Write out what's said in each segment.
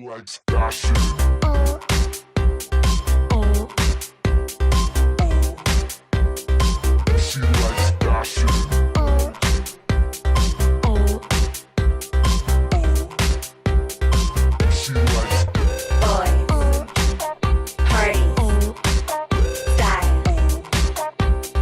likes gossip. She likes gossip. She likes Boys, parties, style,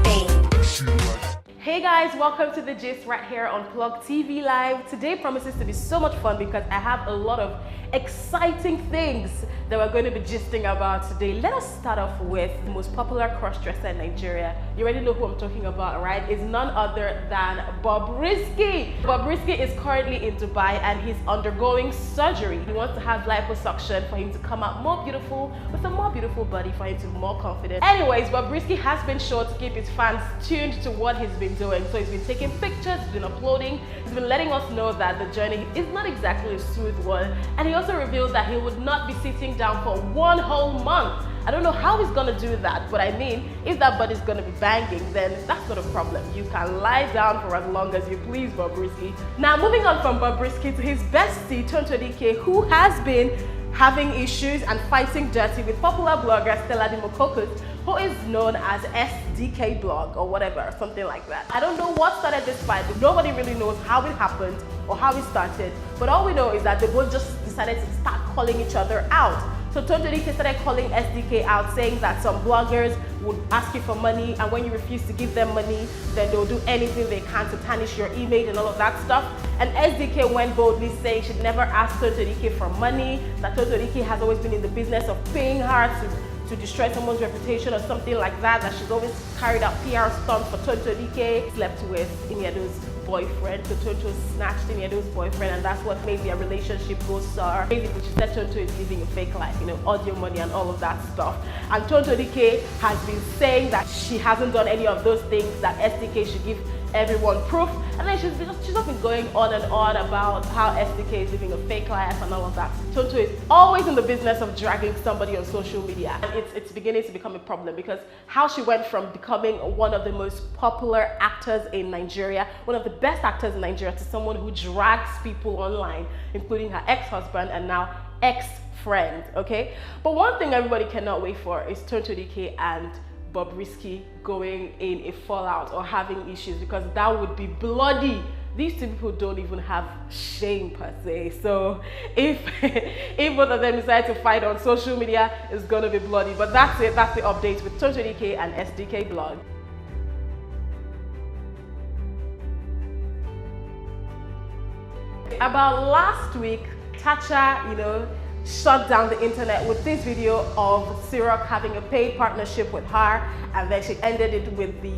fame. she likes Hey guys, welcome to the gist right here on Plugtv Live. Today promises to be so much fun because I have a lot of exciting things that we're going to be gisting about today. Let us start off with the most popular cross-dresser in Nigeria. You already know who I'm talking about, right? It's none other than Bobrisky. Bobrisky is currently in Dubai and he's undergoing surgery. He wants to have liposuction for him to come out more beautiful, with a more beautiful body for him to be more confident. Anyways, Bobrisky has been sure to keep his fans tuned to what he's been doing. So he's been taking pictures, he's been uploading, he's been letting us know that the journey is not exactly a smooth one. And he also revealed that he would not be sitting down for 1 whole month. I don't know how he's gonna do that, but I mean, if that body's gonna be banging, then that's not a problem. You can lie down for as long as you please, Bobrisky. Now, moving on from Bobrisky to his bestie, Tonto Dikeh, who has been having issues and fighting dirty with popular blogger Stella Dimoko-Korkus, who is known as SDK blog or whatever, something like that. I don't know what started this fight, but nobody really knows how it happened or how it started. But all we know is that they both just decided to start calling each other out. So Tonto Dikeh started calling SDK out, saying that some bloggers would ask you for money, and when you refuse to give them money, then they'll do anything they can to tarnish your image and all of that stuff. And SDK went boldly saying she'd never asked Tonto Dikeh for money, that Tonto Dikeh has always been in the business of paying her to destroy someone's reputation or something like that, that she's always carried out PR stunts for Tonto Dikeh, slept with Iniedo's boyfriend. So Tonto snatched Iniedo's boyfriend, and that's what made their relationship go sour. Basically, she said Tonto is living a fake life, you know, audio money and all of that stuff. And Tonto Dikeh has been saying that she hasn't done any of those things, that SDK should give everyone proof, and then she's just been going on and on about how SDK is living a fake life and all of that. Tonto is always in the business of dragging somebody on social media, and it's beginning to become a problem, because how she went from becoming one of the most popular actors in Nigeria, one of the best actors in Nigeria, to someone who drags people online, including her ex-husband and now ex-friend, okay? But one thing everybody cannot wait for is Tonto Dikeh and Bobrisky going in a fallout or having issues, because that would be bloody. These two people don't even have shame per se. So if both of them decide to fight on social media, it's gonna be bloody. But that's it. That's the update with Tonto Dikeh and SDK blog. About last week, Tacha, shut down the internet with this video of Syrup having a paid partnership with her, and then she ended it with the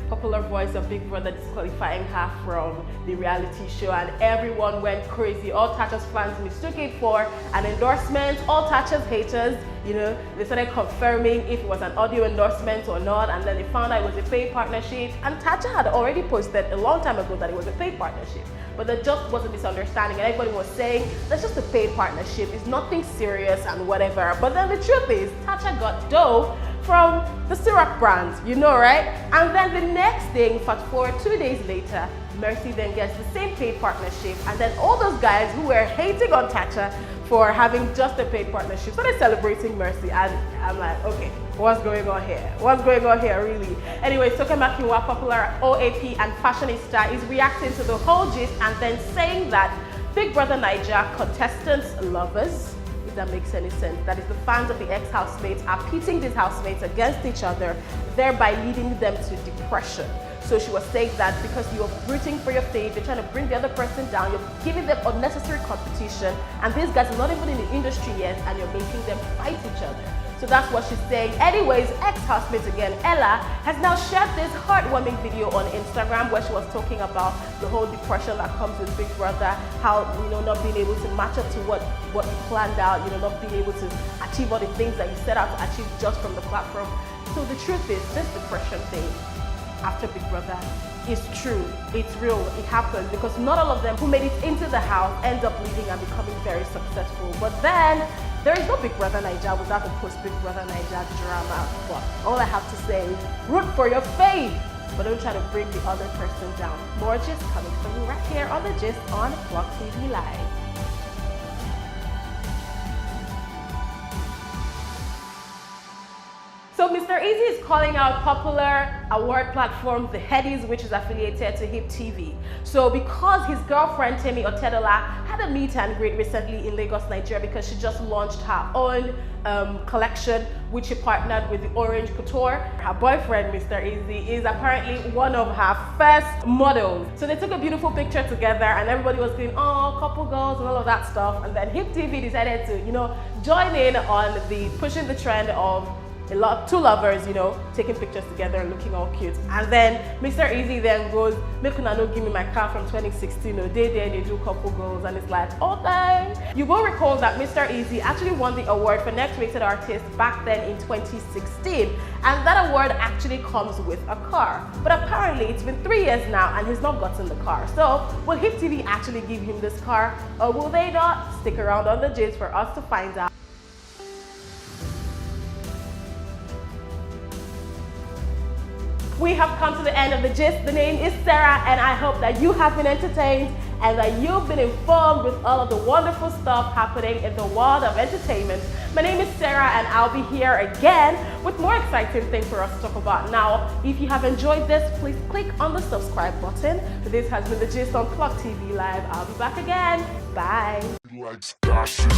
popular voice of Big Brother disqualifying her from the reality show, and everyone went crazy. All Tacha's fans mistook it for an endorsement. All Tacha's haters, they started confirming if it was an audio endorsement or not, and then they found out it was a paid partnership. And Tacha had already posted a long time ago that it was a paid partnership, but there just was a misunderstanding, and everybody was saying that's just a paid partnership, it's nothing serious and whatever. But then the truth is, Tacha got dough from the Syrup brand, right? And then the next thing, fast forward 2 days later, Mercy then gets the same paid partnership, and then all those guys who were hating on Tacha for having just a paid partnership started celebrating Mercy, and I'm like, okay, what's going on here? What's going on here, really? Anyway, Toke Makinwa, popular OAP and fashionista, is reacting to the whole gist and then saying that Big Brother Naija contestants' lovers, if that makes any sense, that is the fans of the ex-housemates, are pitting these housemates against each other, thereby leading them to depression. So she was saying that because you're rooting for your fave, you're trying to bring the other person down, you're giving them unnecessary competition, and these guys are not even in the industry yet, and you're making them fight each other. So that's what she's saying. Anyways, ex-housemate again, Ella, has now shared this heartwarming video on Instagram where she was talking about the whole depression that comes with Big Brother, how, not being able to match up to what you planned out, not being able to achieve all the things that you set out to achieve just from the platform. So the truth is, this depression thing after Big Brother is true, it's real, it happens, because not all of them who made it into the house end up leaving and becoming very successful. But then there is no Big Brother Naija without the post Big Brother Naija drama. But all I have to say is root for your fave, but don't try to bring the other person down. More gist coming from you right here on the Gist on Plugtv Live. So Mr. Eazi is calling out popular award platform, the Headies, which is affiliated to Hip TV. So because his girlfriend Temi Otedola had a meet and greet recently in Lagos, Nigeria, because she just launched her own collection, which she partnered with the Orange Couture. Her boyfriend, Mr. Eazi, is apparently one of her first models. So they took a beautiful picture together and everybody was saying, oh, couple girls and all of that stuff. And then Hip TV decided to, join in on the pushing the trend of two lovers, taking pictures together and looking all cute. And then Mr. Eazi then goes, make una no give me my car from 2016. They do couple goals, and it's like, okay. You will recall that Mr. Eazi actually won the award for Next Rated Artist back then in 2016. And that award actually comes with a car. But apparently it's been 3 years now and he's not gotten the car. So will Hip TV actually give him this car, or will they not? Stick around on the gist for us to find out. We have come to the end of the gist. The name is Sarah, and I hope that you have been entertained and that you've been informed with all of the wonderful stuff happening in the world of entertainment. My name is Sarah, and I'll be here again with more exciting things for us to talk about. Now, if you have enjoyed this, please click on the subscribe button. This has been the gist on Plugtv Live. I'll be back again. Bye. Like gossip.